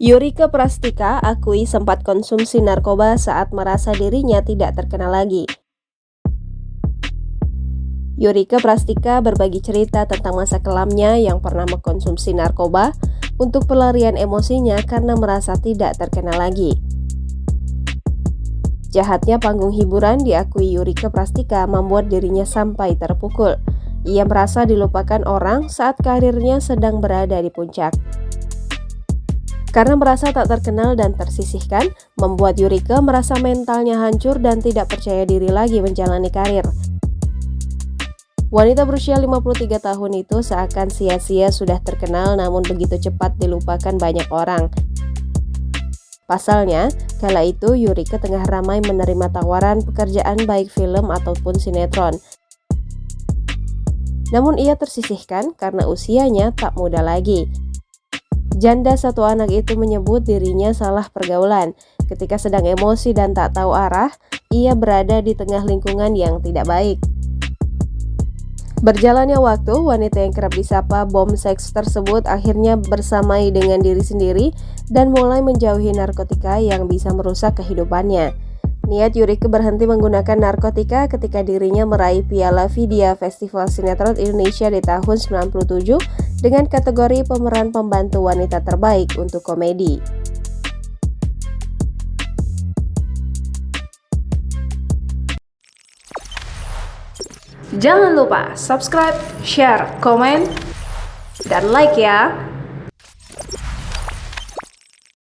Yurika Prastika akui sempat konsumsi narkoba saat merasa dirinya tidak terkenal lagi. Yurika Prastika berbagi cerita tentang masa kelamnya yang pernah mengkonsumsi narkoba untuk pelarian emosinya karena merasa tidak terkenal lagi. Jahatnya panggung hiburan, diakui Yurika Prastika, membuat dirinya sampai terpukul. Ia merasa dilupakan orang saat karirnya sedang berada di puncak. Karena merasa tak terkenal dan tersisihkan, membuat Yurika merasa mentalnya hancur dan tidak percaya diri lagi menjalani karir. Wanita berusia 53 tahun itu seakan sia-sia sudah terkenal namun begitu cepat dilupakan banyak orang. Pasalnya, kala itu Yurika tengah ramai menerima tawaran pekerjaan baik film ataupun sinetron. Namun ia tersisihkan karena usianya tak muda lagi. Janda satu anak itu menyebut dirinya salah pergaulan. Ketika sedang emosi dan tak tahu arah, ia berada di tengah lingkungan yang tidak baik. Berjalannya waktu, wanita yang kerap disapa bom seks tersebut akhirnya bersamai dengan diri sendiri dan mulai menjauhi narkotika yang bisa merusak kehidupannya. Niat Yurika berhenti menggunakan narkotika ketika dirinya meraih Piala Vidya Festival Sinetron Indonesia di tahun 97 dengan kategori pemeran pembantu wanita terbaik untuk komedi. Jangan lupa subscribe, share, komen, dan like ya!